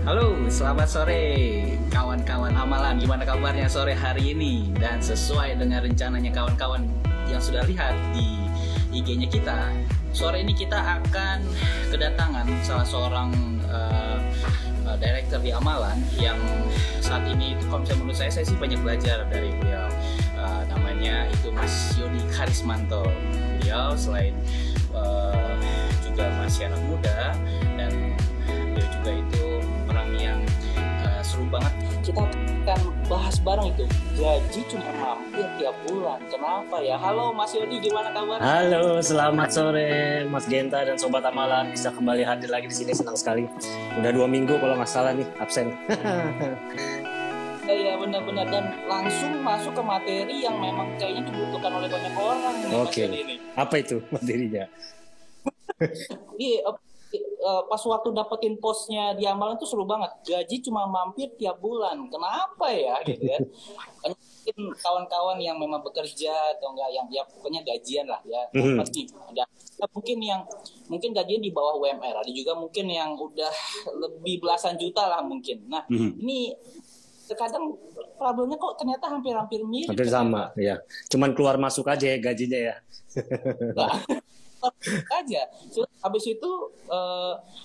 Halo, selamat sore kawan-kawan amalan. Gimana kabarnya sore hari ini? Dan sesuai dengan rencananya kawan-kawan yang sudah lihat di IG-nya kita, sore ini kita akan kedatangan salah seorang director di amalan yang saat ini itu, kalau misalnya menurut saya sih banyak belajar dari beliau. Namanya itu Mas Yodi Karismanto. Beliau selain juga masih anak muda, dan beliau juga itu orang yang seru banget. Kita akan bahas bareng itu gaji cuma mampir tiap bulan. Kenapa ya? Halo Mas Yodi, gimana kabar? Halo, selamat sore Mas Genta dan Sobat Amalan. Bisa kembali hadir lagi di sini, senang sekali. Udah 2 minggu kalau nggak salah nih absen. Iya benar-benar, dan langsung masuk ke materi yang memang kayaknya dibutuhkan oleh banyak orang nih. Oke. Apa itu materinya? Pas waktu dapetin postnya di amalan tuh seru banget. Gaji cuma mampir tiap bulan. Kenapa ya gitu ya? Mungkin kawan-kawan yang memang bekerja atau enggak yang ya pokoknya gajian lah ya. Pasti ada mungkin gajian di bawah UMR. Ada juga mungkin yang udah lebih belasan juta lah mungkin. Nah, ini terkadang problemnya kok ternyata hampir-hampir mirip. Hampir sama, ya. Cuman keluar masuk aja ya gajinya ya. Aja. Habis itu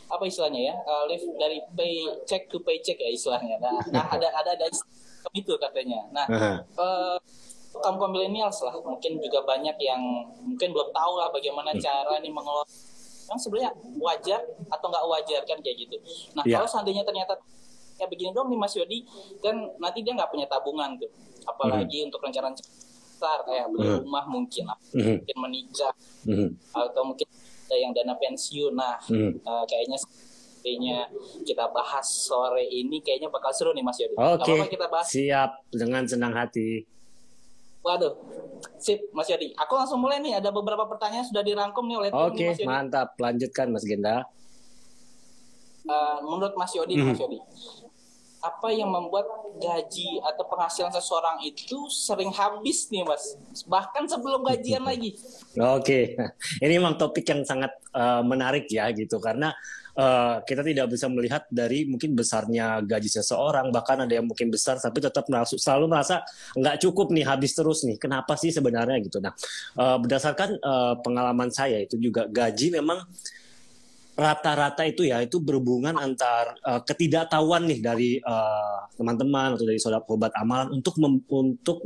apa istilahnya ya? Live dari paycheck to paycheck ya istilahnya. Nah ada itu katanya. Nah, kaum milenials lah mungkin juga banyak yang mungkin belum tahu lah bagaimana cara nih mengelola. Yang sebenarnya wajar atau nggak wajar kan kayak gitu. Nah, kalau seandainya ternyata ya begini dong nih Mas Yodi, kan nanti dia nggak punya tabungan tuh, apalagi untuk rencana besar kayak beli rumah mungkin menikah, atau mungkin ada yang dana pensiun. Nah, kayaknya kita bahas sore ini kayaknya bakal seru nih Mas Yodi. Oke, kita bahas. Siap, dengan senang hati. Waduh, sip Mas Yodi. Aku langsung mulai nih, ada beberapa pertanyaan sudah dirangkum nih oleh tim Oke, Mas Yodi. mantap, lanjutkan Mas Genta. Menurut Mas Yodi, apa yang membuat gaji atau penghasilan seseorang itu sering habis nih Mas, bahkan sebelum gajian lagi? Oke, ini memang topik yang sangat menarik ya gitu, karena kita tidak bisa melihat dari mungkin besarnya gaji seseorang, bahkan ada yang mungkin besar tapi tetap selalu merasa nggak cukup nih, habis terus nih. Kenapa sih sebenarnya gitu? Nah, berdasarkan pengalaman saya itu juga gaji memang rata-rata itu ya, itu berhubungan antar ketidaktahuan nih dari teman-teman atau dari sobat amalan untuk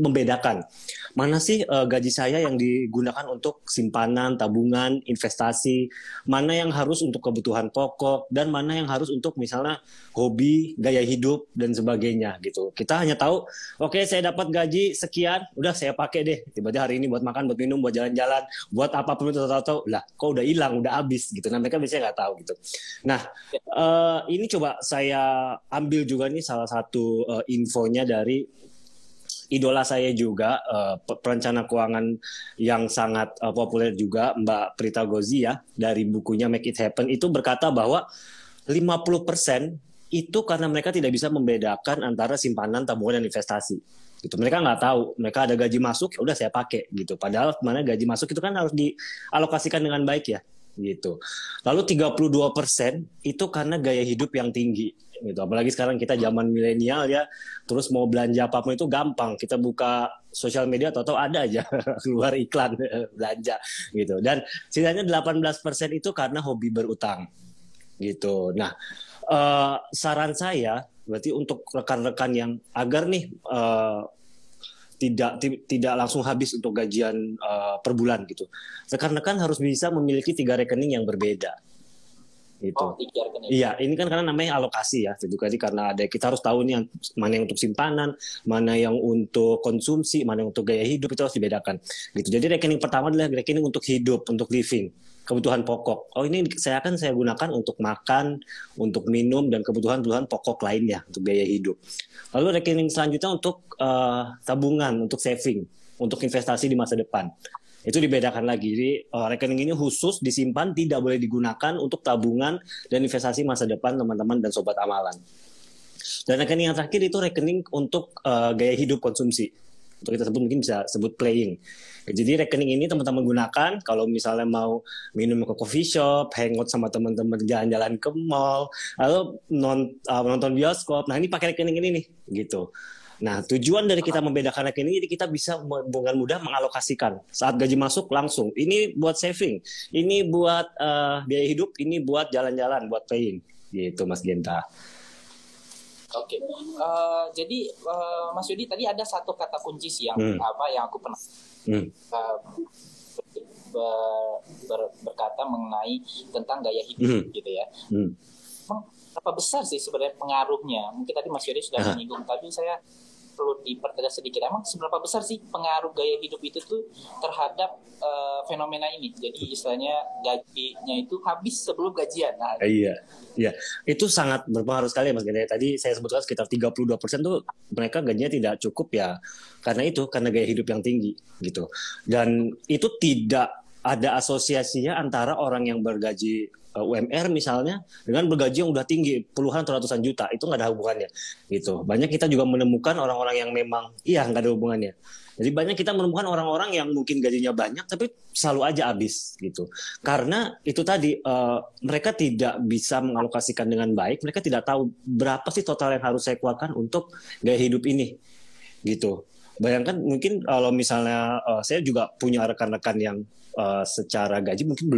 membedakan mana sih gaji saya yang digunakan untuk simpanan, tabungan, investasi, mana yang harus untuk kebutuhan pokok, dan mana yang harus untuk misalnya hobi, gaya hidup, dan sebagainya gitu. Kita hanya tahu, oke, saya dapat gaji sekian, udah saya pakai deh. Tiba-tiba hari ini buat makan, buat minum, buat jalan-jalan, buat apapun itu, tahu-tahu lah, kok udah hilang, udah habis gitu. Nah, mereka biasanya nggak tahu gitu. Nah, ini coba saya ambil juga nih salah satu infonya dari idola saya juga, perencana keuangan yang sangat populer juga, Mbak Prita Gozi ya, dari bukunya Make It Happen, itu berkata bahwa 50% itu karena mereka tidak bisa membedakan antara simpanan, tabungan, dan investasi. Gitu. Mereka nggak tahu, mereka ada gaji masuk, ya udah saya pakai gitu. Padahal mana gaji masuk itu kan harus dialokasikan dengan baik ya. Gitu. Lalu 32% itu karena gaya hidup yang tinggi gitu. Apalagi sekarang kita zaman milenial ya, terus mau belanja apapun itu gampang, kita buka sosial media atau ada aja keluar iklan belanja gitu. Dan sisanya 18% itu karena hobi berutang gitu. Nah, saran saya berarti untuk rekan-rekan yang agar nih tidak langsung habis untuk gajian per bulan gitu. Rekan-rekan harus bisa memiliki 3 rekening yang berbeda. Gitu. 3 rekening. Iya, ini kan karena namanya alokasi ya. Jadi karena kita harus tahu nih mana yang untuk simpanan, mana yang untuk konsumsi, mana yang untuk gaya hidup, itu harus dibedakan. Gitu. Jadi rekening pertama adalah rekening untuk hidup, untuk living, kebutuhan pokok. Oh, ini saya gunakan untuk makan, untuk minum, dan kebutuhan pokok lainnya untuk gaya hidup. Lalu rekening selanjutnya untuk tabungan, untuk saving, untuk investasi di masa depan. Itu dibedakan lagi. Jadi rekening ini khusus disimpan, tidak boleh digunakan untuk tabungan dan investasi masa depan teman-teman dan sobat amalan. Dan rekening yang terakhir itu rekening untuk gaya hidup konsumsi. atau kita sebut mungkin bisa sebut playing. Jadi rekening ini teman-teman gunakan kalau misalnya mau minum ke coffee shop, hangout sama teman-teman jalan-jalan ke mall, atau nonton bioskop. Nah ini pakai rekening ini nih, gitu. Nah tujuan dari kita membedakan rekening ini kita bisa dengan mudah mengalokasikan saat gaji masuk langsung. Ini buat saving, ini buat biaya hidup, ini buat jalan-jalan, buat playing, gitu Mas Genta. Oke, jadi Mas Yudi tadi ada satu kata kunci sih yang yang aku pernah berkata mengenai tentang gaya hidup gitu ya. Berapa besar sih sebenarnya pengaruhnya? Mungkin tadi Mas Yudi sudah menyinggung, tapi saya perlu dipertegas sedikit. Emang seberapa besar sih pengaruh gaya hidup itu tuh terhadap fenomena ini? Jadi istilahnya gajinya itu habis sebelum gajian. Nah, iya, itu sangat berpengaruh sekali Mas Genta. Tadi saya sebutkan sekitar 32% tuh mereka gajinya tidak cukup ya, karena gaya hidup yang tinggi gitu. Dan itu tidak ada asosiasinya antara orang yang bergaji UMR misalnya dengan bergaji yang udah tinggi puluhan atau ratusan juta, itu nggak ada hubungannya gitu. Banyak kita juga menemukan orang-orang yang memang nggak ada hubungannya. Jadi banyak kita menemukan orang-orang yang mungkin gajinya banyak tapi selalu aja habis gitu. Karena itu tadi mereka tidak bisa mengalokasikan dengan baik, mereka tidak tahu berapa sih total yang harus saya keluarkan untuk gaya hidup ini gitu. Bayangkan mungkin kalau misalnya saya juga punya rekan-rekan yang secara gaji mungkin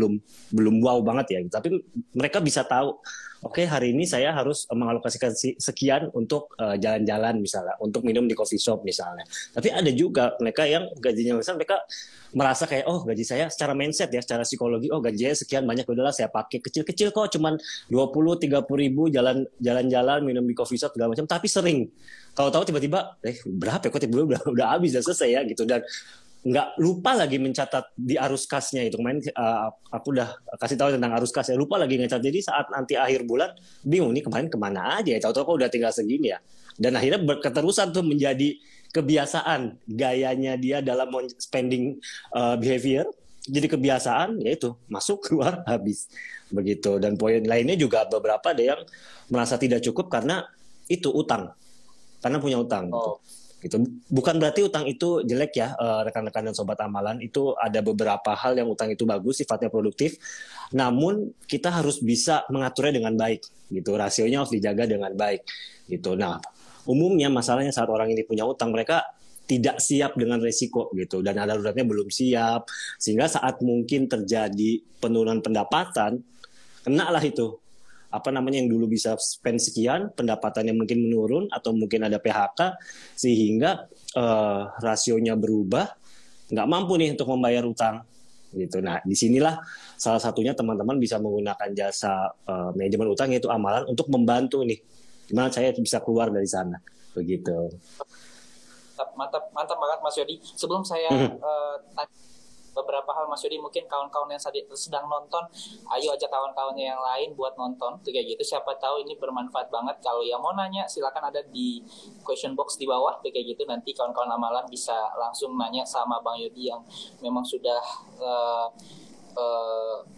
belum wow banget ya, tapi mereka bisa tahu, oke, hari ini saya harus mengalokasikan sekian untuk jalan-jalan misalnya, untuk minum di coffee shop misalnya. Tapi ada juga mereka yang gajinya besar, mereka merasa kayak, oh gaji saya secara mindset ya, secara psikologi, oh gajinya sekian banyak, udahlah saya pakai kecil-kecil kok, cuman 20-30 ribu jalan-jalan minum di coffee shop segala macam, tapi sering. Tahu-tahu tiba-tiba, berapa kok tiba-tiba udah habis, udah selesai ya gitu. Dan nggak lupa lagi mencatat di arus kasnya itu. Kemarin aku udah kasih tahu tentang arus kas ya, lupa lagi ngecat. Jadi saat nanti akhir bulan bingung nih kemarin kemana aja ya, tahu-tahu kok udah tinggal segini ya. Dan akhirnya berketerusan tuh menjadi kebiasaan gayanya dia dalam spending behavior, jadi kebiasaan yaitu masuk keluar habis begitu. Dan poin lainnya juga beberapa ada yang merasa tidak cukup karena itu utang, karena punya utang gitu. Bukan berarti utang itu jelek ya rekan-rekan dan sobat amalan, itu ada beberapa hal yang utang itu bagus, sifatnya produktif, namun kita harus bisa mengaturnya dengan baik gitu, rasionya harus dijaga dengan baik gitu. Nah umumnya masalahnya saat orang ini punya utang, mereka tidak siap dengan resiko gitu, dan ada daruratnya belum siap, sehingga saat mungkin terjadi penurunan pendapatan, kena lah itu yang dulu bisa spend sekian, pendapatannya mungkin menurun atau mungkin ada PHK, sehingga rasionya berubah, nggak mampu nih untuk membayar utang gitu. Nah disinilah salah satunya teman-teman bisa menggunakan jasa manajemen utang, yaitu amalan, untuk membantu nih gimana saya bisa keluar dari sana begitu. Mantap banget Mas Yodi. Sebelum saya tanya beberapa hal Mas Yodi, mungkin kawan-kawan yang sedang nonton, ayo ajak kawan-kawannya yang lain buat nonton tuh kayak gitu. Siapa tahu ini bermanfaat banget. Kalau yang mau nanya silakan ada di question box di bawah tuh kayak gitu. Nanti kawan-kawan amalan bisa langsung nanya sama Bang Yodi yang memang sudah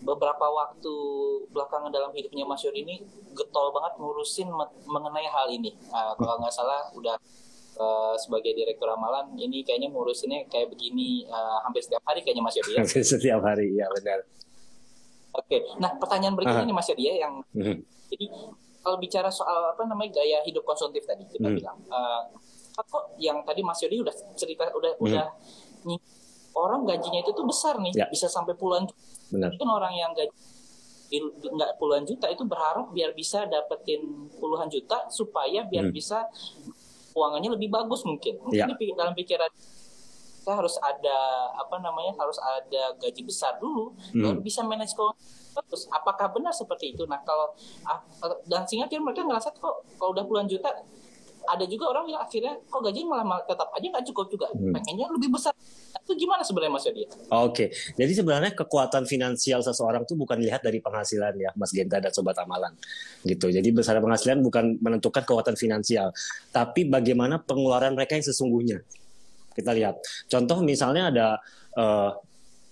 beberapa waktu belakangan dalam hidupnya Mas Yodi ini getol banget ngurusin mengenai hal ini. Kalau nggak salah udah sebagai direktur amalan ini kayaknya ngurusinnya kayak begini hampir setiap hari kayaknya Mas Yodi ya. Hampir setiap hari, ya benar. Oke, nah pertanyaan berikutnya nih Mas Yodi ya, yang jadi kalau bicara soal gaya hidup konsumtif tadi kita bilang, kok yang tadi Mas Yodi udah cerita udah orang gajinya itu tuh besar nih, bisa sampai puluhan juta. Benar. Mungkin orang yang gaji nggak puluhan juta itu berharap biar bisa dapetin puluhan juta supaya biar bisa keuangannya lebih bagus mungkin dalam pikiran kita harus ada harus ada gaji besar dulu baru bisa manage keuangan bagus. Apakah benar seperti itu? Nah kalau dan sehingga mereka ngerasa kok kalau udah puluhan juta, ada juga orang yang akhirnya kok gajinya malah tetap aja nggak cukup juga, pengennya lebih besar. Itu gimana sebenarnya Mas Yodi? Oke, jadi sebenarnya kekuatan finansial seseorang itu bukan dilihat dari penghasilan ya Mas Genta dan Sobat Amalan gitu. Jadi besar penghasilan bukan menentukan kekuatan finansial, tapi bagaimana pengeluaran mereka yang sesungguhnya. Kita lihat contoh misalnya ada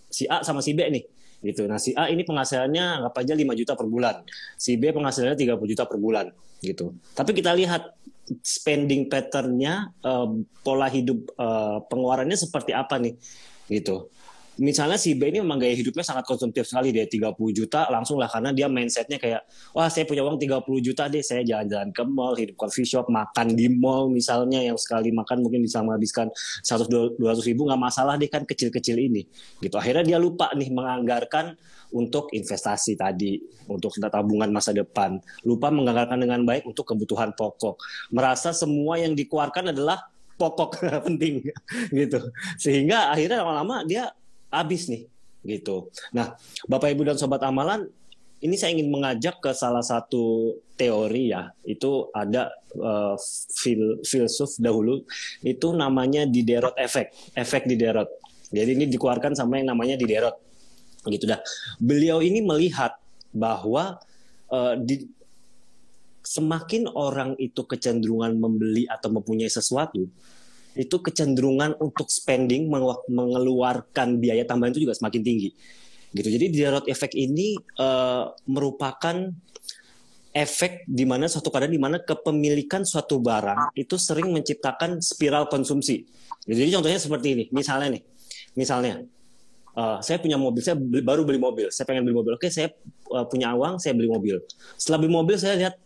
si A sama si B nih, gitu. Nah, si A ini penghasilannya anggap aja 5 juta per bulan. Si B penghasilannya 30 juta per bulan gitu. Tapi kita lihat spending pattern-nya, pola hidup pengeluarannya seperti apa nih gitu. Misalnya si B ini memang gaya hidupnya sangat konsumtif sekali, dia 30 juta langsung lah, karena dia mindsetnya kayak, wah saya punya uang 30 juta deh, saya jalan-jalan ke mall, hidup coffee shop, makan di mall misalnya, yang sekali makan mungkin bisa menghabiskan 100-200 ribu, nggak masalah deh kan, kecil-kecil ini gitu. Akhirnya dia lupa nih menganggarkan untuk investasi tadi, untuk tabungan masa depan, lupa menganggarkan dengan baik untuk kebutuhan pokok, merasa semua yang dikeluarkan adalah pokok penting gitu, sehingga akhirnya lama-lama dia habis nih gitu. Nah, Bapak Ibu dan Sobat Amalan, ini saya ingin mengajak ke salah satu teori ya. Itu ada filsuf dahulu, itu namanya Diderot Effect, efek Diderot. Jadi ini dikeluarkan sama yang namanya Diderot. Gitu dah. Beliau ini melihat bahwa semakin orang itu kecenderungan membeli atau mempunyai sesuatu, itu kecenderungan untuk spending, mengeluarkan biaya tambahan itu juga semakin tinggi. Gitu. Jadi Diderot Effect ini merupakan efek di mana suatu keadaan di mana kepemilikan suatu barang itu sering menciptakan spiral konsumsi. Jadi contohnya seperti ini, misalnya saya punya mobil, saya baru beli mobil, saya pengen beli mobil. Oke, saya punya uang, saya beli mobil. Setelah beli mobil, saya lihat,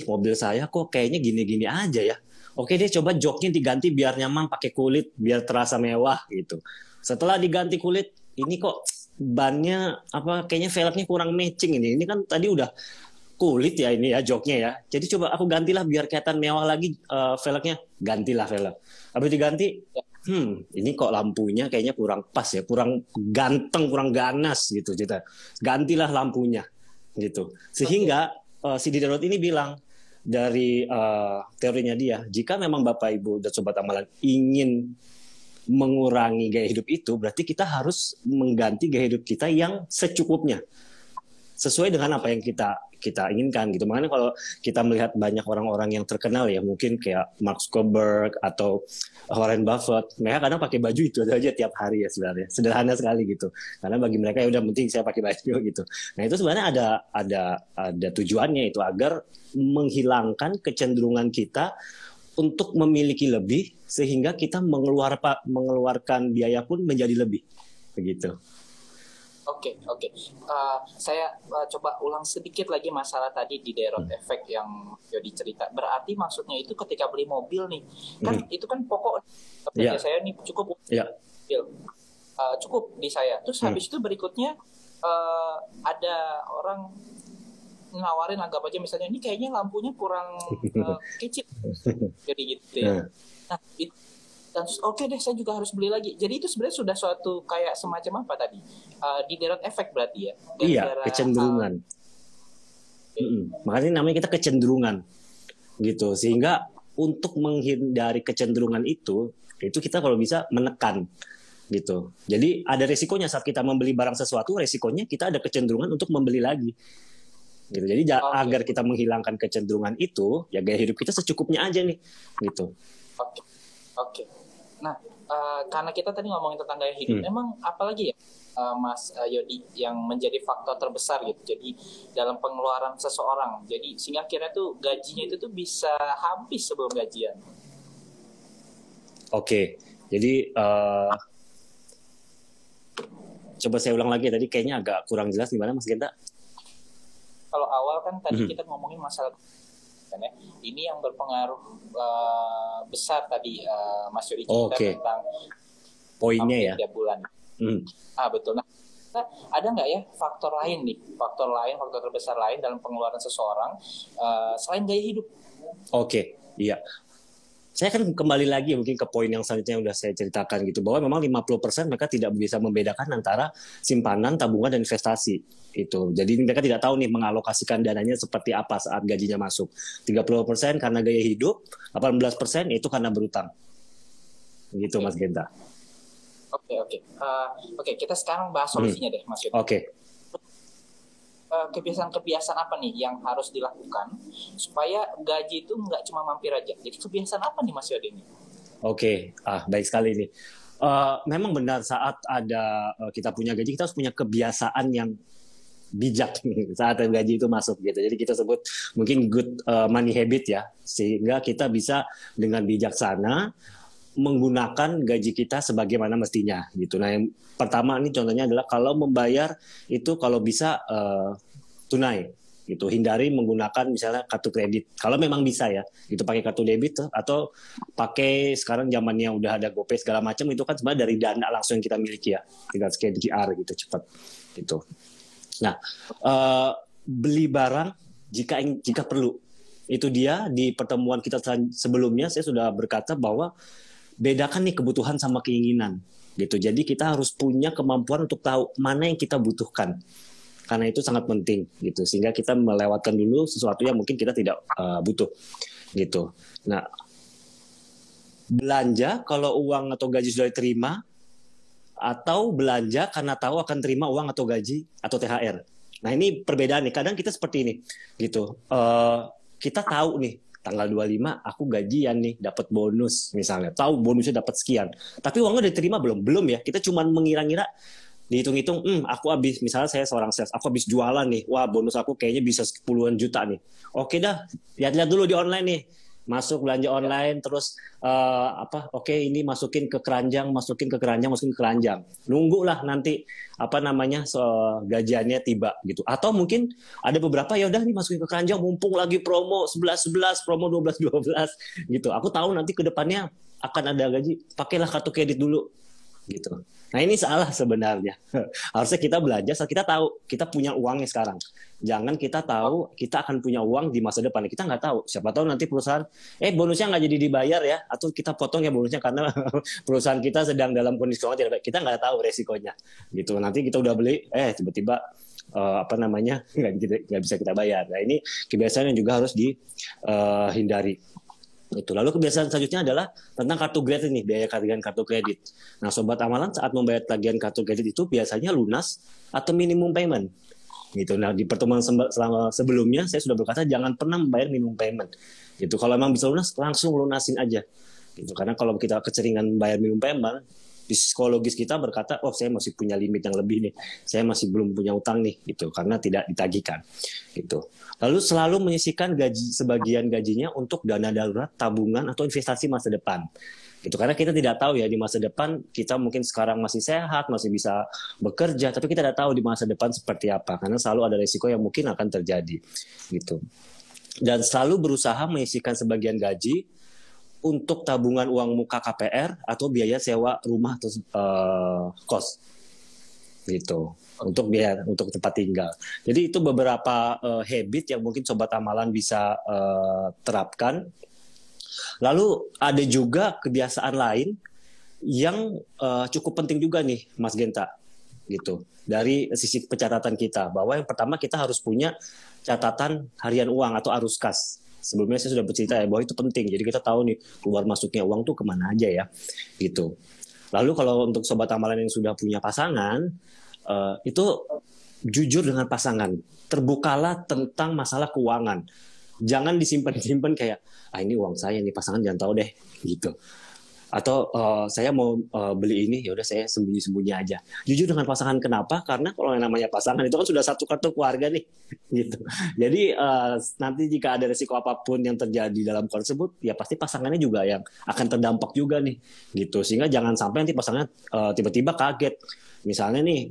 mobil saya kok kayaknya gini-gini aja ya. Oke deh, coba joknya diganti biar nyaman, pakai kulit biar terasa mewah gitu. Setelah diganti kulit, ini kok bannya kayaknya velgnya kurang matching ini. Ini kan tadi udah kulit ya ini ya joknya ya. Jadi coba aku gantilah biar kelihatan mewah lagi velgnya. Gantilah velg. Habis diganti, ini kok lampunya kayaknya kurang pas ya, kurang ganteng, kurang ganas gitu. Gantilah lampunya gitu. Sehingga si Diderot ini bilang, dari teorinya dia, jika memang Bapak Ibu dan Sobat Amalan ingin mengurangi gaya hidup itu, berarti kita harus mengganti gaya hidup kita yang secukupnya, sesuai dengan apa yang kita inginkan gitu. Makanya kalau kita melihat banyak orang-orang yang terkenal ya, mungkin kayak Mark Zuckerberg atau Warren Buffett, mereka kadang pakai baju itu aja tiap hari ya sebenarnya, sederhana sekali gitu. Karena bagi mereka ya udah penting saya pakai baju gitu. Nah itu sebenarnya ada tujuannya, itu agar menghilangkan kecenderungan kita untuk memiliki lebih, sehingga kita mengeluarkan biaya pun menjadi lebih begitu. Oke. Saya coba ulang sedikit lagi masalah tadi di Diderot Effect yang Yodi cerita. Berarti maksudnya itu ketika beli mobil nih, kan itu kan pokok saya nih cukup mobil, cukup di saya. Terus habis itu berikutnya ada orang nawarin, anggap aja misalnya ini kayaknya lampunya kurang kecil, jadi gitu ya. Nah itu, dan terus oke deh saya juga harus beli lagi. Jadi itu sebenarnya sudah suatu kayak semacam apa tadi? Diderot Effect berarti ya? Iya, kecenderungan. Makanya namanya kita kecenderungan gitu. Sehingga untuk menghindari kecenderungan itu kita kalau bisa menekan gitu. Jadi ada resikonya saat kita membeli barang sesuatu, resikonya kita ada kecenderungan untuk membeli lagi. Gitu. Jadi agar kita menghilangkan kecenderungan itu, ya gaya hidup kita secukupnya aja nih gitu. Oke. Nah, karena kita tadi ngomongin tentang gaya hidup, memang apalagi ya, Mas Yodi, yang menjadi faktor terbesar gitu. Jadi dalam pengeluaran seseorang, jadi sehingga akhirnya tuh gajinya itu tuh bisa habis sebelum gajian. Oke, jadi coba saya ulang lagi, tadi kayaknya agak kurang jelas gimana Mas Genta? Kalau awal kan tadi kita ngomongin masalah kan ya. Ini yang berpengaruh besar tadi Mas Yodi cerita tentang poinnya ya. 3 bulan. Betul. Nah, ada nggak ya faktor terbesar lain dalam pengeluaran seseorang selain gaya hidup? Oke, iya. Saya kan kembali lagi mungkin ke poin yang selanjutnya yang udah saya ceritakan gitu, bahwa memang 50% mereka tidak bisa membedakan antara simpanan, tabungan, dan investasi itu. Jadi mereka tidak tahu nih mengalokasikan dananya seperti apa saat gajinya masuk. 30% karena gaya hidup, 18% itu karena berutang. Gitu Mas Genta. Oke, kita sekarang bahas solusinya deh Mas Yudi. Oke. Kebiasaan apa nih yang harus dilakukan supaya gaji itu nggak cuma mampir aja? Jadi kebiasaan apa nih Mas Yodi ini? Oke, baik sekali nih. Memang benar saat ada kita punya gaji, kita harus punya kebiasaan yang bijak saat gaji itu masuk gitu. Jadi kita sebut mungkin good money habit ya, sehingga kita bisa dengan bijaksana menggunakan gaji kita sebagaimana mestinya gitu. Nah, yang pertama ini contohnya adalah kalau membayar itu kalau bisa tunai gitu. Hindari menggunakan misalnya kartu kredit. Kalau memang bisa ya, itu pakai kartu debit atau pakai sekarang zamannya udah ada GoPay segala macam, itu kan sebenarnya dari dana langsung yang kita miliki ya. Tinggal scan QR gitu cepat gitu. Nah, beli barang jika perlu. Itu dia di pertemuan kita sebelumnya saya sudah berkata bahwa bedakan nih kebutuhan sama keinginan gitu. Jadi kita harus punya kemampuan untuk tahu mana yang kita butuhkan. Karena itu sangat penting gitu. Sehingga kita melewatkan dulu sesuatu yang mungkin kita tidak butuh gitu. Nah, belanja kalau uang atau gaji sudah diterima, atau belanja karena tahu akan terima uang atau gaji atau THR. Nah, ini perbedaan nih. Kadang kita seperti ini gitu. Kita tahu nih tanggal 25 aku gajian nih, dapat bonus misalnya. Tahu bonusnya dapat sekian. Tapi uangnya diterima belum? Belum ya. Kita cuma mengira-ngira, dihitung-hitung, aku habis, misalnya saya seorang sales, aku habis jualan nih. Wah, bonus aku kayaknya bisa puluhan juta nih. Oke dah, lihat-lihat dulu di online nih. Masuk belanja online, terus oke ini masukin ke keranjang, masukin ke keranjang. Nunggulah nanti gajiannya tiba gitu. Atau mungkin ada beberapa ya udah nih masukin ke keranjang, mumpung lagi promo 11 promo 12 gitu. Aku tahu nanti ke depannya akan ada gaji, pakailah kartu kredit dulu gitu. Nah, ini salah sebenarnya. Harusnya kita belanja saat kita tahu kita punya uangnya sekarang. Jangan kita tahu kita akan punya uang di masa depan. Kita nggak tahu. Siapa tahu nanti perusahaan, bonusnya nggak jadi dibayar ya, atau kita potong ya bonusnya karena perusahaan kita sedang dalam kondisi keuangan tidak baik. Kita nggak tahu resikonya. Gitu. Nanti kita udah beli, tiba-tiba nggak bisa kita bayar. Nah, ini kebiasaan yang juga harus dihindari. Itu. Lalu kebiasaan selanjutnya adalah tentang kartu kredit nih, biaya tagihan kartu kredit. Nah, sobat amalan saat membayar tagihan kartu kredit itu biasanya lunas atau minimum payment. Gitu. Nah, di pertemuan sebelumnya saya sudah berkata jangan pernah membayar minimum payment. Gitu. Kalau memang bisa lunas, langsung lunasin aja. Gitu. Karena kalau kita keceringan bayar minimum payment, psikologis kita berkata, saya masih punya limit yang lebih nih, saya masih belum punya utang nih, gitu, karena tidak ditagihkan, gitu. Lalu selalu menyisihkan sebagian gajinya untuk dana darurat, tabungan atau investasi masa depan, gitu. Karena kita tidak tahu ya di masa depan kita mungkin sekarang masih sehat, masih bisa bekerja, tapi kita tidak tahu di masa depan seperti apa, karena selalu ada resiko yang mungkin akan terjadi, gitu. Dan selalu berusaha menyisihkan sebagian gaji untuk tabungan uang muka KPR atau biaya sewa rumah atau kos gitu, untuk biaya untuk tempat tinggal. Jadi itu beberapa habit yang mungkin sobat amalan bisa terapkan. Lalu ada juga kebiasaan lain yang cukup penting juga nih Mas Genta gitu, dari sisi pencatatan kita, bahwa yang pertama kita harus punya catatan harian uang atau arus kas. Sebelumnya saya sudah bercerita ya bahwa itu penting. Jadi kita tahu nih keluar masuknya uang tuh kemana aja ya, gitu. Lalu kalau untuk sobat amalan yang sudah punya pasangan, itu jujur dengan pasangan. Terbukalah tentang masalah keuangan. Jangan disimpan-simpan kayak, ini uang saya nih, pasangan jangan tahu deh, gitu. Atau saya mau beli ini, ya udah saya sembunyi-sembunyi aja. Jujur dengan pasangan, kenapa? Karena kalau yang namanya pasangan itu kan sudah satu kartu keluarga nih, gitu. Jadi nanti jika ada resiko apapun yang terjadi dalam keluarga tersebut, ya pasti pasangannya juga yang akan terdampak juga nih, gitu. Sehingga jangan sampai nanti pasangannya tiba-tiba kaget. Misalnya nih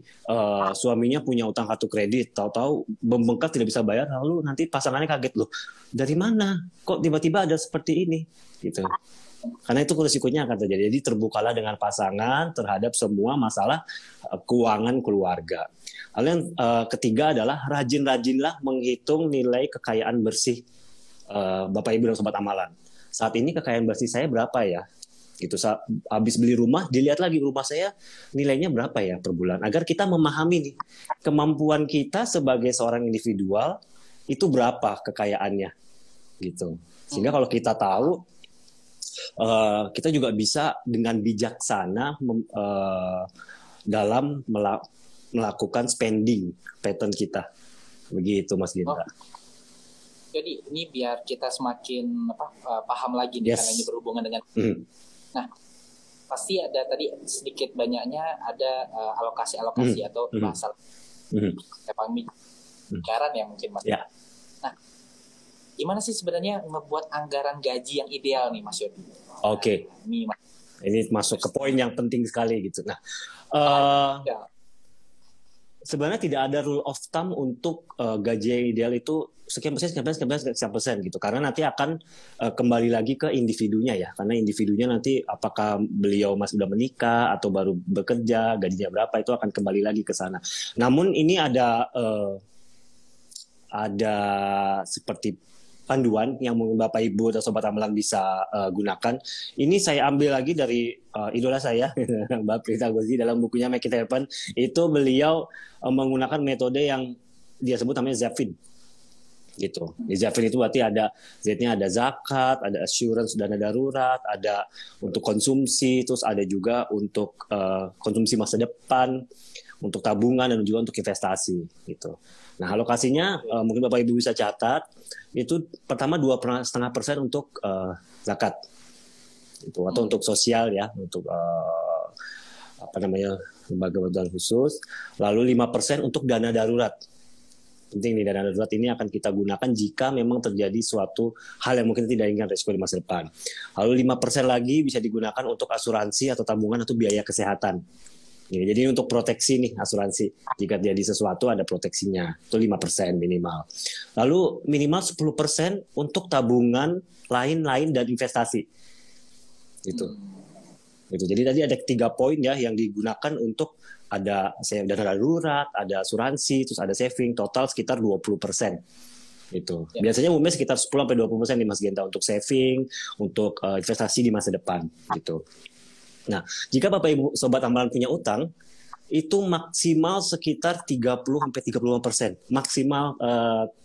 suaminya punya utang kartu kredit, tahu-tahu membengkak tidak bisa bayar, lalu nanti pasangannya kaget, loh dari mana? Kok tiba-tiba ada seperti ini, gitu. Karena itu risikonya akan terjadi. Jadi terbukalah dengan pasangan terhadap semua masalah keuangan keluarga. Lalu yang ketiga adalah rajin-rajinlah menghitung nilai kekayaan bersih Bapak Ibu dan Sobat Amalan. Saat ini kekayaan bersih saya berapa ya? Gitu, habis beli rumah, dilihat lagi rumah saya nilainya berapa ya per bulan. Agar kita memahami nih, kemampuan kita sebagai seorang individual itu berapa kekayaannya. Gitu. Sehingga kalau kita tahu, kita juga bisa dengan bijaksana dalam melakukan spending pattern kita, begitu Mas Ginta. Jadi ini biar kita semakin paham lagi nih, karena ini berhubungan dengan. Nah, pasti ada tadi sedikit banyaknya ada alokasi atau bahasa anggaran ya mungkin Mas. Ya. Nah, gimana sih sebenarnya membuat anggaran gaji yang ideal nih Mas Yodi? Oke. Ini masuk ke poin yang penting sekali gitu. Nah, sebenarnya tidak ada rule of thumb untuk gaji yang ideal itu sekian persen gitu. Karena nanti akan kembali lagi ke individunya ya. Karena individunya nanti apakah beliau masih sudah menikah atau baru bekerja, gajinya berapa itu akan kembali lagi ke sana. Namun ini ada seperti panduan yang mungkin Bapak Ibu atau Sobat Amalan bisa gunakan. Ini saya ambil lagi dari idola saya, Mbak Prita Gozi, dalam bukunya Make It Happen. Itu beliau menggunakan metode yang dia sebut namanya Zafin. Gitu. Di Zafin itu berarti ada Z-nya ada zakat, ada assurance dana darurat, ada untuk konsumsi, terus ada juga untuk konsumsi masa depan, untuk tabungan dan juga untuk investasi gitu. Nah, alokasinya mungkin Bapak Ibu bisa catat, itu pertama 2,5% untuk zakat. Itu atau untuk sosial ya, untuk lembaga bantuan khusus, lalu 5% untuk dana darurat. Penting nih, dana darurat ini akan kita gunakan jika memang terjadi suatu hal yang mungkin tidak inginkan, resiko di masa depan. Lalu 5% lagi bisa digunakan untuk asuransi atau tabungan atau biaya kesehatan. Jadi untuk proteksi nih, asuransi. Jika terjadi sesuatu ada proteksinya. Itu 5% minimal. Lalu minimal 10% untuk tabungan lain-lain dan investasi. Gitu. Jadi tadi ada 3 poin ya yang digunakan untuk ada dana darurat, ada asuransi, terus ada saving, total sekitar 20%. Gitu. Ya. Biasanya umumnya sekitar 10-20% nih Mas Genta untuk saving, untuk investasi di masa depan. Gitu. Nah, jika Bapak Ibu Sobat Amalan punya utang, itu maksimal sekitar 30-35%. Maksimal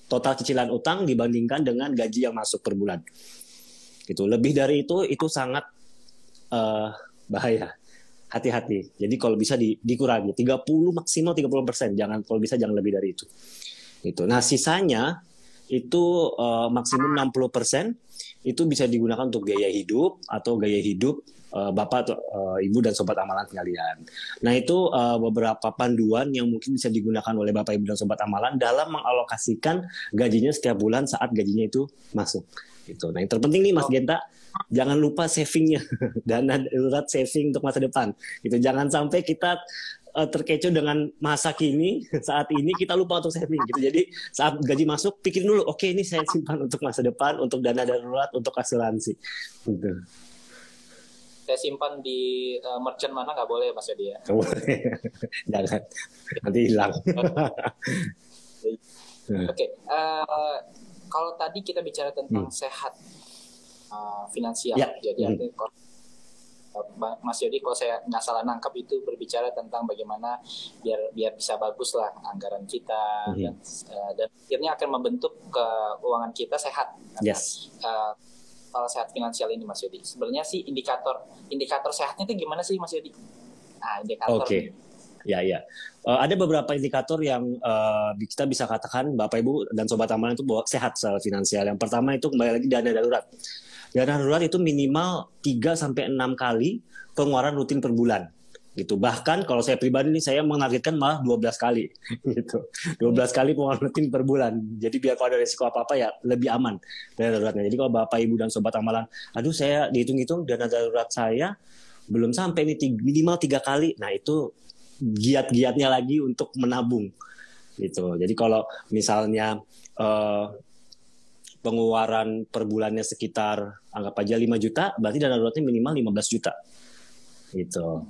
total cicilan utang dibandingkan dengan gaji yang masuk per bulan. Gitu. Lebih dari itu sangat bahaya. Hati-hati. Jadi kalau bisa dikurangi 30 maksimal 30%. Kalau bisa jangan lebih dari itu. Gitu. Nah, sisanya itu maksimum 60% itu bisa digunakan untuk gaya hidup atau gaya hidup Bapak atau Ibu dan Sobat Amalan sekalian. Nah, itu beberapa panduan yang mungkin bisa digunakan oleh Bapak Ibu dan Sobat Amalan dalam mengalokasikan gajinya setiap bulan saat gajinya itu masuk. Gitu. Nah, yang terpenting nih Mas Genta, jangan lupa savingnya, dana darurat saving untuk masa depan. Gitu. Jangan sampai kita terkecoh dengan masa kini, saat ini kita lupa untuk saving. Gitu. Jadi saat gaji masuk, pikirin dulu, oke, ini saya simpan untuk masa depan, untuk dana darurat, untuk asuransi. Gitu. Saya simpan di merchant mana nggak boleh Mas Yodi ya? Nggak boleh, jangan, nanti hilang. Oke. Kalau tadi kita bicara tentang sehat finansial, ya. Jadi artinya Mas Yodi kalau saya nggak salah nangkap itu berbicara tentang bagaimana biar bisa bagus lah anggaran kita dan akhirnya akan membentuk keuangan kita sehat. Yes. Kalau sehat finansial ini Mas Yodi, sebenarnya sih indikator sehatnya itu gimana sih Mas Yodi? Nah, indikator. Oke. Ya. Ada beberapa indikator yang kita bisa katakan Bapak Ibu dan Sobat Amalan itu sehat secara finansial. Yang pertama itu kembali lagi dana darurat. Dana darurat itu minimal 3-6 kali pengeluaran rutin per bulan. Gitu. Bahkan kalau saya pribadi nih saya menargetkan malah 12 kali gitu. 12 kali pengeluaran rutin per bulan. Jadi biar kalau ada risiko apa-apa ya lebih aman dana daruratnya. Jadi kalau Bapak Ibu dan Sobat Amalan, aduh saya dihitung-hitung dana darurat saya belum sampai nih minimal 3 kali. Nah, itu giat-giatnya lagi untuk menabung gitu. Jadi kalau misalnya pengeluaran per bulannya sekitar anggap aja 5 juta, berarti dana daruratnya minimal 15 juta gitu.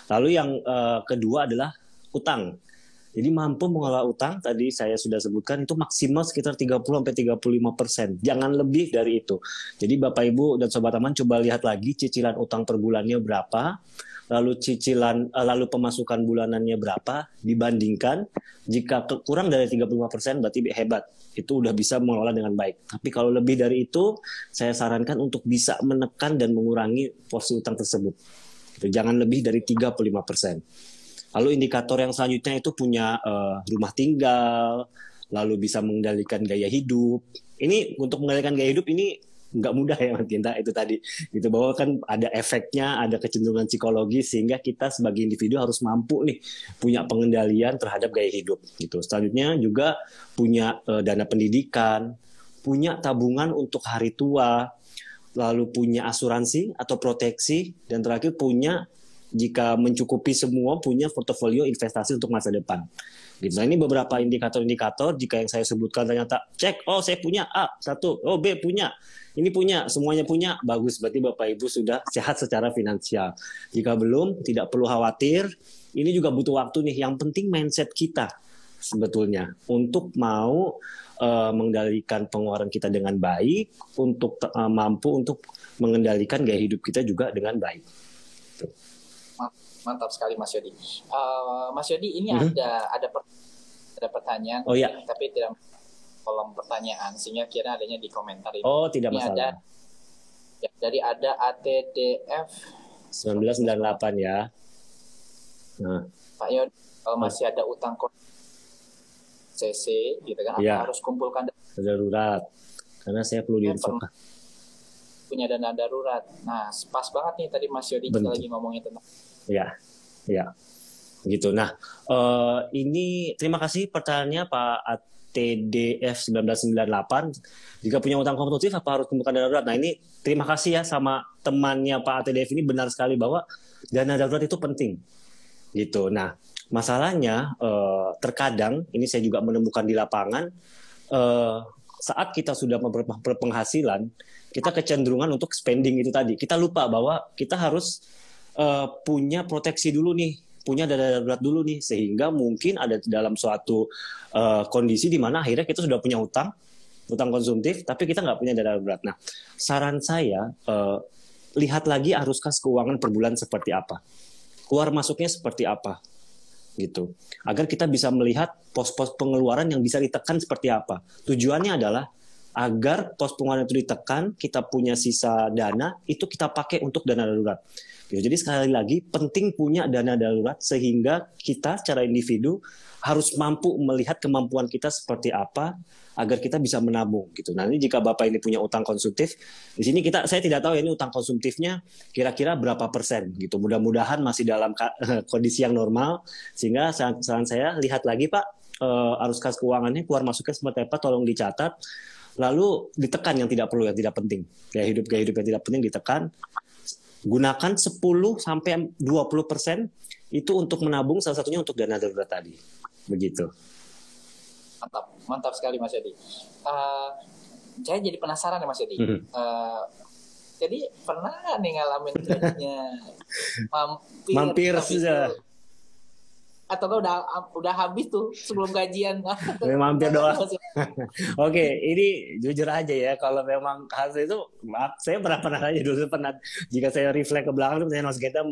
Lalu yang kedua adalah utang. Jadi mampu mengelola utang, tadi saya sudah sebutkan itu maksimal sekitar 30-35%. Jangan lebih dari itu. Jadi Bapak Ibu dan Sobat Aman coba lihat lagi cicilan utang per bulannya berapa, lalu pemasukan bulanannya berapa, dibandingkan jika kurang dari 35% berarti hebat. Itu udah bisa mengelola dengan baik. Tapi kalau lebih dari itu, saya sarankan untuk bisa menekan dan mengurangi porsi utang tersebut. Jangan lebih dari 35%. Lalu indikator yang selanjutnya itu punya rumah tinggal, lalu bisa mengendalikan gaya hidup. Ini untuk mengendalikan gaya hidup ini nggak mudah ya Mas Genta itu tadi gitu, bahwa kan ada efeknya, ada kecenderungan psikologis sehingga kita sebagai individu harus mampu nih punya pengendalian terhadap gaya hidup gitu. Selanjutnya juga punya dana pendidikan, punya tabungan untuk hari tua, lalu punya asuransi atau proteksi, dan terakhir punya, jika mencukupi semua, punya portofolio investasi untuk masa depan. Gitu. Nah, ini beberapa indikator-indikator. Jika yang saya sebutkan ternyata cek, oh saya punya A, satu, oh B punya, ini punya, semuanya punya, bagus. Berarti Bapak Ibu sudah sehat secara finansial. Jika belum, tidak perlu khawatir. Ini juga butuh waktu nih. Yang penting mindset kita sebetulnya untuk mau mengendalikan pengeluaran kita dengan baik, untuk mampu untuk mengendalikan gaya hidup kita juga dengan baik. Mantap sekali Mas Yodi. Mas Yodi, ini ada pertanyaan, oh, iya. Tapi tidak kolom pertanyaan, sehingga kira adanya di komentar ini. Oh, tidak ini masalah. Jadi ada ATDF 1998 ya. Nah, Pak Yodi, kalau masih ada utang CC gitu kan, ya, harus kumpulkan darurat karena saya perlu diinfokan. Punya dana darurat. Nah, pas banget nih tadi Mas Yodi kita lagi ngomongin tentang. Ya, gitu. Nah, ini terima kasih pertanyaannya Pak ATDF 1998. Jika punya utang konsumtif apa harus kumpulkan dana darurat? Nah, ini terima kasih ya sama temannya Pak ATDF ini, benar sekali bahwa dana darurat itu penting. Gitu. Nah, masalahnya terkadang ini saya juga menemukan di lapangan, saat kita sudah berpenghasilan, kita kecenderungan untuk spending itu tadi. Kita lupa bahwa kita harus punya proteksi dulu nih, punya dana darurat dulu nih, sehingga mungkin ada dalam suatu kondisi di mana akhirnya kita sudah punya utang konsumtif, tapi kita nggak punya dana darurat. Nah, saran saya, lihat lagi arus kas keuangan per bulan seperti apa, keluar masuknya seperti apa, gitu, agar kita bisa melihat pos-pos pengeluaran yang bisa ditekan seperti apa. Tujuannya adalah agar pos pengeluaran itu ditekan, kita punya sisa dana, itu kita pakai untuk dana darurat. Jadi sekali lagi penting punya dana darurat, sehingga kita secara individu harus mampu melihat kemampuan kita seperti apa agar kita bisa menabung gitu. Nah, ini jika Bapak ini punya utang konsumtif, di sini saya tidak tahu ini utang konsumtifnya kira-kira berapa persen gitu. Mudah-mudahan masih dalam kondisi yang normal, sehingga saran saya lihat lagi Pak, arus kas keuangannya keluar masuknya seperti apa, tolong dicatat. Lalu ditekan yang tidak perlu, yang tidak penting. Gaya hidup yang tidak penting ditekan. Gunakan 10-20% itu untuk menabung, salah satunya untuk dana darurat tadi. Begitu. Mantap sekali Mas Yodi. Saya jadi penasaran ya Mas Yodi. Jadi pernah nih ngalamin kayaknya mampir sudah. Atau udah habis tuh sebelum gajian. Mampir doang. Oke, ini jujur aja ya, kalau memang hasil itu, maaf, saya pernah aja dulu, jika saya reflect ke belakang, saya Mas Genta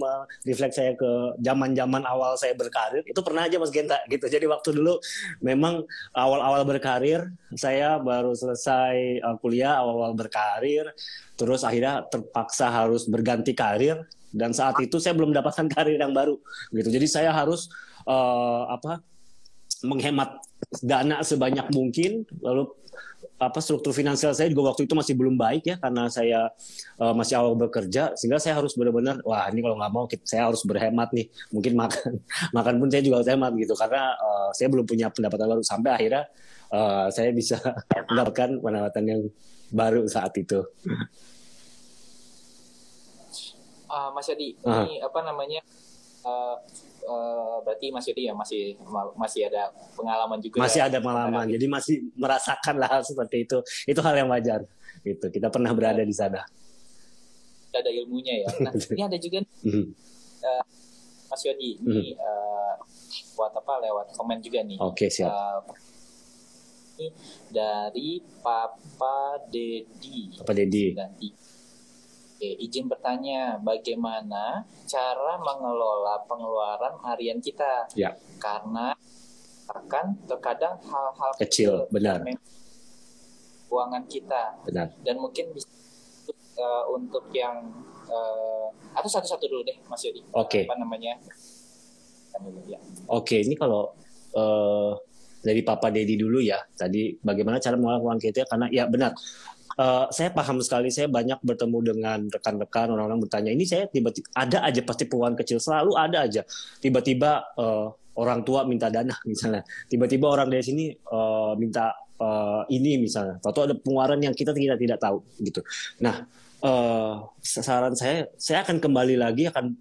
reflect saya ke zaman awal saya berkarir, itu pernah aja Mas Genta gitu. Jadi waktu dulu memang awal-awal berkarir, saya baru selesai kuliah, awal-awal berkarir, terus akhirnya terpaksa harus berganti karir, dan saat itu saya belum mendapatkan karir yang baru gitu. Jadi saya harus menghemat dana sebanyak mungkin, lalu struktur finansial saya juga waktu itu masih belum baik ya, karena saya masih awal bekerja, sehingga saya harus benar-benar, wah ini kalau nggak mau saya harus berhemat nih, mungkin makan pun saya juga harus hemat gitu, karena saya belum punya pendapatan baru, sampai akhirnya saya bisa mendapatkan pendapatan yang baru saat itu. Mas Yodi, ini apa namanya? Berarti Mas Yodi ya masih ada pengalaman juga. Masih ada pengalaman, jadi masih merasakan lah seperti itu. Itu hal yang wajar. Gitu. Kita pernah berada di sana. Ada ilmunya ya. Nah, ini ada juga Mas Yodi, ini lewat komen juga nih. Oke, siap. Ini dari Papa Dedi. Izin bertanya, bagaimana cara mengelola pengeluaran harian kita? Ya. Karena akan terkadang hal-hal kecil, benar, keuangan kita, benar. Dan mungkin bisa untuk yang atau satu-satu dulu deh, Mas Yodi. Oke. Apa namanya? Oke, ini kalau dari Papa Dedi dulu ya. Tadi bagaimana cara mengelola keuangan kita, karena ya benar. Saya paham sekali, saya banyak bertemu dengan rekan-rekan, orang-orang bertanya, ini saya tiba-tiba ada aja pasti pengeluaran kecil, selalu ada aja. Tiba-tiba orang tua minta dana misalnya, tiba-tiba orang dari sini minta ini misalnya, atau ada pengeluaran yang kita tidak tahu gitu. Nah, saran saya akan kembali lagi, akan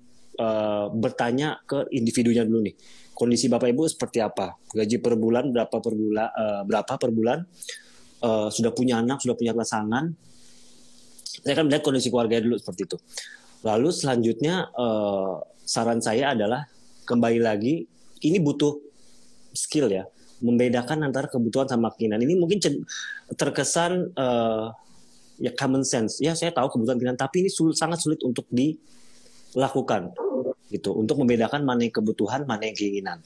bertanya ke individunya dulu nih. Kondisi Bapak Ibu seperti apa? Gaji per bulan berapa per bulan? Sudah punya anak, sudah punya pasangan. Saya akan melihat kondisi keluarga dulu seperti itu. Lalu selanjutnya saran saya adalah kembali lagi, ini butuh skill ya, membedakan antara kebutuhan sama keinginan. Ini mungkin terkesan ya common sense. Ya saya tahu kebutuhan keinginan, tapi ini sangat sulit untuk dilakukan gitu, untuk membedakan mana yang kebutuhan, mana yang keinginan.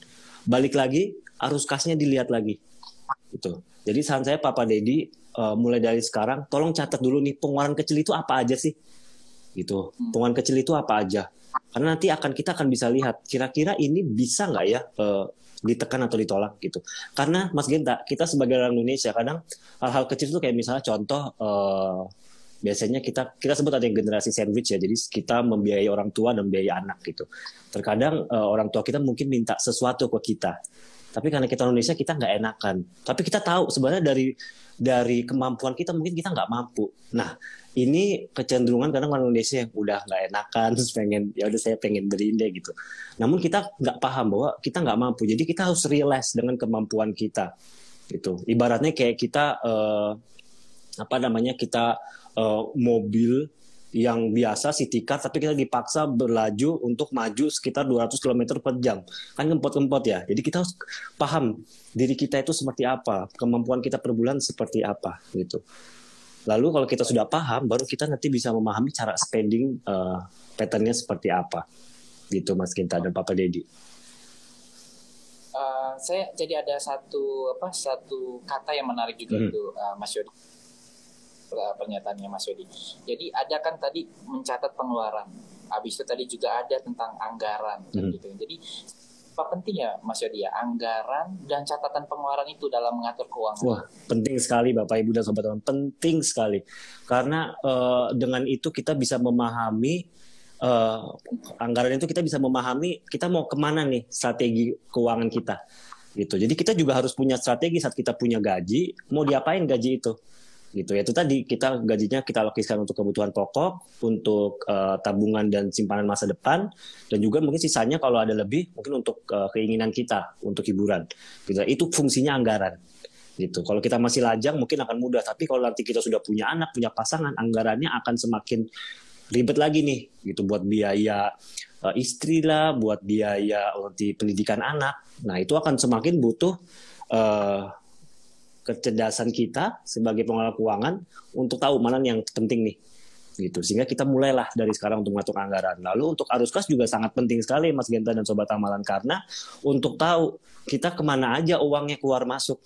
Balik lagi, arus kasnya dilihat lagi gitu. Jadi saran saya Papa Dedi, mulai dari sekarang tolong catat dulu nih, pengeluaran kecil itu apa aja sih gitu. Pengeluaran kecil itu apa aja, karena nanti kita akan bisa lihat kira-kira ini bisa nggak ya ditekan atau ditolak gitu. Karena Mas Genta, kita sebagai orang Indonesia kadang hal-hal kecil itu kayak misalnya contoh, biasanya kita sebut ada yang generasi sandwich ya. Jadi kita membiayai orang tua dan membiayai anak gitu. Terkadang orang tua kita mungkin minta sesuatu ke kita, tapi karena kita Indonesia kita nggak enakan. Tapi kita tahu sebenarnya dari kemampuan kita mungkin kita nggak mampu. Nah, ini kecenderungan kadang orang Indonesia yang udah nggak enakan, terus saya pengen beliin deh gitu. Namun kita nggak paham bahwa kita nggak mampu. Jadi kita harus realize dengan kemampuan kita gitu. Ibaratnya kayak kita kita mobil yang biasa city car, tapi kita dipaksa berlaju untuk maju sekitar 200 km per jam. Kan ngempot-ngempot ya. Jadi kita harus paham diri kita itu seperti apa, kemampuan kita per bulan seperti apa gitu. Lalu kalau kita sudah paham, baru kita nanti bisa memahami cara spending pattern-nya seperti apa. Gitu Mas Genta dan Papa Dedi. Saya jadi ada satu kata yang menarik juga itu Mas Yodi. Pernyataannya Mas Yodi. Jadi ada kan tadi mencatat pengeluaran. Habis itu tadi juga ada tentang anggaran gitu. Jadi apa penting ya Mas Yodi ya, anggaran dan catatan pengeluaran itu dalam mengatur keuangan? Wah, penting sekali Bapak Ibu dan Sobat Teman, penting sekali. Karena dengan itu kita bisa memahami anggaran itu, kita bisa memahami kita mau kemana nih strategi keuangan kita gitu. Jadi kita juga harus punya strategi saat kita punya gaji, mau diapain gaji itu gitu ya. Itu tadi gajinya kita alokasikan untuk kebutuhan pokok, untuk tabungan dan simpanan masa depan, dan juga mungkin sisanya kalau ada lebih mungkin untuk keinginan kita, untuk hiburan gitu. Itu fungsinya anggaran gitu. Kalau kita masih lajang mungkin akan mudah, tapi kalau nanti kita sudah punya anak, punya pasangan, anggarannya akan semakin ribet lagi nih gitu, buat biaya istri lah, buat biaya nanti pendidikan anak. Nah itu akan semakin butuh kecerdasan kita sebagai pengelola keuangan untuk tahu mana yang penting nih gitu. Sehingga kita mulailah dari sekarang untuk mengatur anggaran. Lalu untuk arus kas juga sangat penting sekali Mas Genta dan Sobat Amalan, karena untuk tahu kita kemana aja uangnya keluar masuk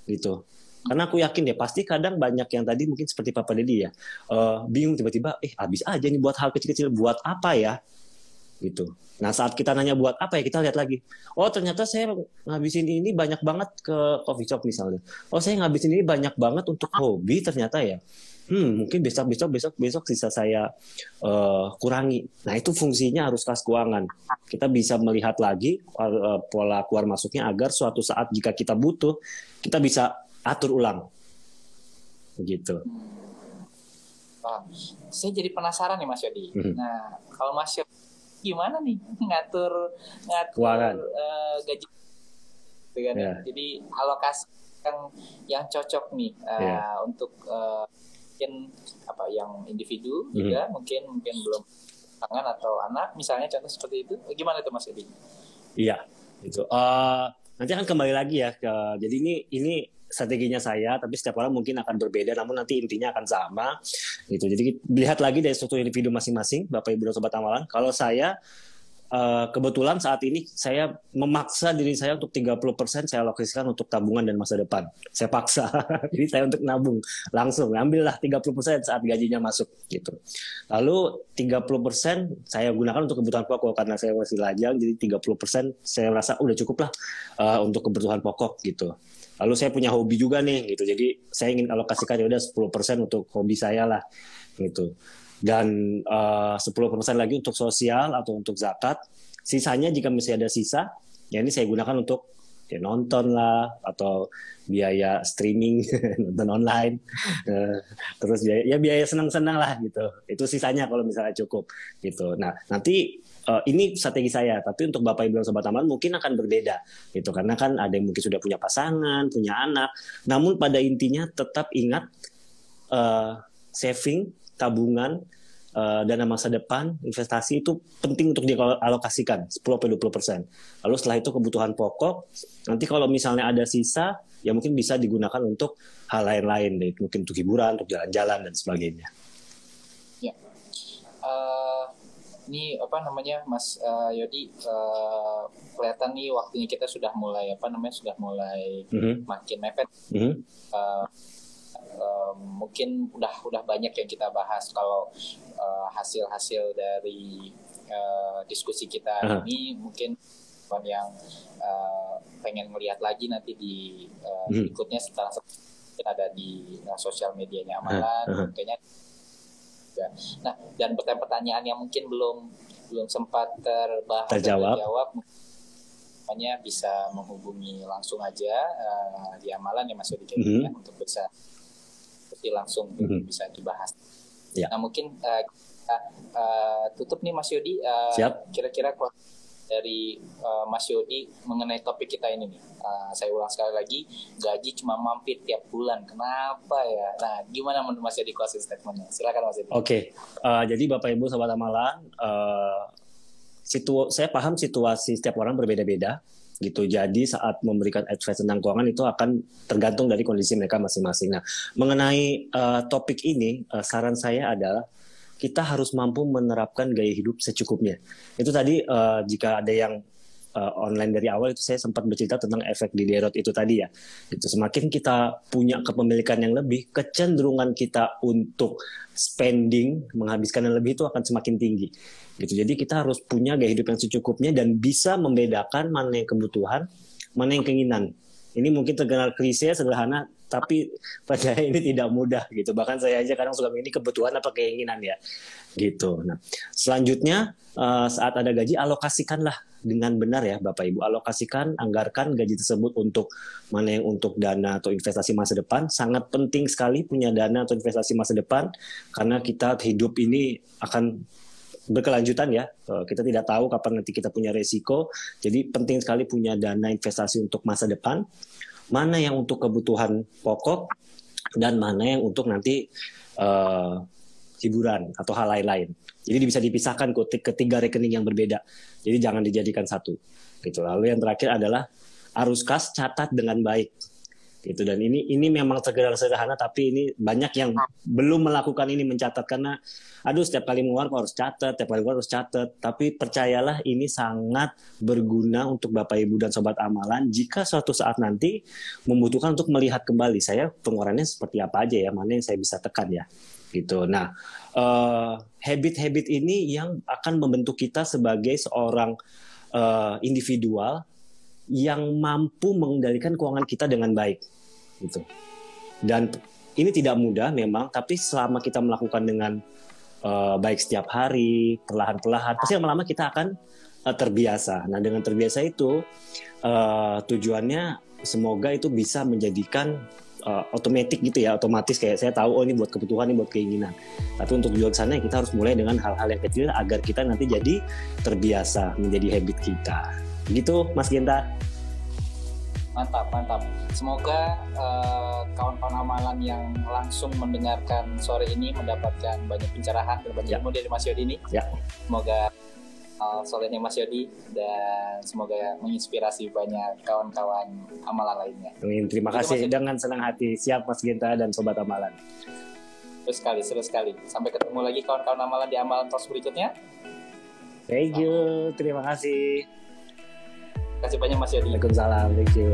gitu. Karena aku yakin ya pasti kadang banyak yang tadi mungkin seperti Papa Dedi ya, bingung tiba-tiba habis aja nih buat hal kecil-kecil, buat apa ya gitu. Nah saat kita nanya buat apa ya, kita lihat lagi, oh ternyata saya ngabisin ini banyak banget ke coffee shop misalnya, oh saya ngabisin ini banyak banget untuk hobi ternyata ya, mungkin besok sisa saya kurangi. Nah itu fungsinya arus kas keuangan. Kita bisa melihat lagi pola keluar masuknya agar suatu saat jika kita butuh, kita bisa atur ulang begitu. Saya jadi penasaran nih Mas Yodi. Nah kalau Mas Yodi gimana nih ngatur gaji kan? Yeah. Jadi alokasi yang cocok nih untuk mungkin yang individu juga mungkin belum pasangan atau anak misalnya, contoh seperti itu. Gimana itu Mas Edi? Iya itu nanti akan kembali lagi ya jadi ini strateginya saya, tapi setiap orang mungkin akan berbeda, namun nanti intinya akan sama gitu. Jadi lihat lagi dari struktur individu masing-masing Bapak Ibu dan Sobat Amalan. Kalau saya kebetulan saat ini saya memaksa diri saya untuk 30% saya alokasikan untuk tabungan dan masa depan. Saya paksa diri saya untuk nabung. Langsung ambillah 30% saat gajinya masuk gitu. Lalu 30% saya gunakan untuk kebutuhan pokok karena saya masih lajang, jadi 30% saya rasa udah cukup lah untuk kebutuhan pokok gitu. Lalu saya punya hobi juga nih gitu. Jadi saya ingin alokasikan ya udah 10% untuk hobi saya lah gitu. Dan 10% lagi untuk sosial atau untuk zakat. Sisanya jika masih ada sisa, ya ini saya gunakan untuk ya nonton lah atau biaya streaming, nonton online. Terus ya biaya senang-senang lah gitu. Itu sisanya kalau misalnya cukup gitu. Nah, nanti ini strategi saya, tapi untuk Bapak Ibu dan Sobat Amal mungkin akan berbeda gitu. Karena kan ada yang mungkin sudah punya pasangan, punya anak. Namun pada intinya tetap ingat saving, tabungan, dana masa depan, investasi itu penting untuk dialokasikan 10-20%. Lalu setelah itu kebutuhan pokok, nanti kalau misalnya ada sisa, ya mungkin bisa digunakan untuk hal lain-lain, mungkin untuk hiburan, untuk jalan-jalan dan sebagainya. Ya, ini apa namanya, Mas Yodi, kelihatan nih waktunya kita sudah mulai makin mepet. Mungkin udah banyak yang kita bahas. Kalau hasil-hasil dari diskusi kita ini mungkin yang pengen melihat lagi nanti di berikutnya setelah ada di sosial medianya Amalan kayaknya. Nah, dan pertanyaan yang mungkin belum sempat terjawab makanya bisa menghubungi langsung aja di Amalan ya Mas Yodi ya, untuk bisa langsung bisa dibahas. Ya. Nah mungkin tutup nih Mas Yodi. Kira-kira dari Mas Yodi mengenai topik kita ini nih. Saya ulang sekali lagi, gaji cuma mampir tiap bulan. Kenapa ya? Nah, gimana menurut Mas Yodi closing statement-nya? Silakan Mas Yodi. Oke. Jadi Bapak Ibu Sobat Amalan, saya paham situasi setiap orang berbeda-beda. Gitu. Jadi saat memberikan advice tentang keuangan itu akan tergantung dari kondisi mereka masing-masing. Nah, mengenai topik ini, saran saya adalah kita harus mampu menerapkan gaya hidup secukupnya. Itu tadi jika ada yang online dari awal itu saya sempat bercerita tentang efek Diderot itu tadi ya. Itu semakin kita punya kepemilikan yang lebih, kecenderungan kita untuk spending, menghabiskan yang lebih itu akan semakin tinggi. Gitu. Jadi kita harus punya gaya hidup yang secukupnya dan bisa membedakan mana yang kebutuhan, mana yang keinginan. Ini mungkin terkenal klise, sederhana, tapi pada ini tidak mudah gitu. Bahkan saya aja kadang suka ini kebutuhan apa keinginan ya. Gitu. Nah, selanjutnya saat ada gaji alokasikanlah dengan benar ya Bapak Ibu. Alokasikan, anggarkan gaji tersebut untuk mana yang untuk dana atau investasi masa depan. Sangat penting sekali punya dana atau investasi masa depan karena kita hidup ini akan berkelanjutan ya, kita tidak tahu kapan nanti kita punya resiko, jadi penting sekali punya dana investasi untuk masa depan, mana yang untuk kebutuhan pokok dan mana yang untuk nanti hiburan atau hal lain-lain. Jadi bisa dipisahkan ketiga rekening yang berbeda, jadi jangan dijadikan satu. Gitu. Lalu yang terakhir adalah arus kas catat dengan baik. Gitu. Dan ini memang sederhana tapi ini banyak yang belum melakukan ini, mencatat karena setiap kali mengeluarkan harus catat, setiap kali keluar harus catat. Tapi percayalah ini sangat berguna untuk Bapak Ibu dan Sobat Amalan jika suatu saat nanti membutuhkan untuk melihat kembali saya pengeluarannya seperti apa aja ya, mana yang saya bisa tekan ya. Gitu. Nah, habit-habit ini yang akan membentuk kita sebagai seorang individual yang mampu mengendalikan keuangan kita dengan baik, gitu. Dan ini tidak mudah memang, tapi selama kita melakukan dengan baik setiap hari, perlahan-perlahan, pasti lama-lama kita akan terbiasa. Nah, dengan terbiasa itu tujuannya semoga itu bisa menjadikan otomatis gitu ya, otomatis kayak saya tahu ini buat kebutuhan, ini buat keinginan. Tapi untuk tujuan sana kita harus mulai dengan hal-hal yang kecil agar kita nanti jadi terbiasa menjadi habit kita. Begitu Mas Genta. Mantap. Semoga kawan-kawan amalan yang langsung mendengarkan sore ini mendapatkan banyak pencerahan dan banyak ilmu dari Mas Yodi ini. Ya. Semoga solehnya Mas Yodi dan semoga menginspirasi banyak kawan-kawan amalan lainnya. Terima kasih dengan senang hati. Siap Mas Genta dan Sobat Amalan. Seru sekali. Sampai ketemu lagi kawan-kawan amalan di Amalan Talks berikutnya. Thank you, terima kasih. Terima kasih banyak Mas Yodi. Waalaikumsalam, thank you.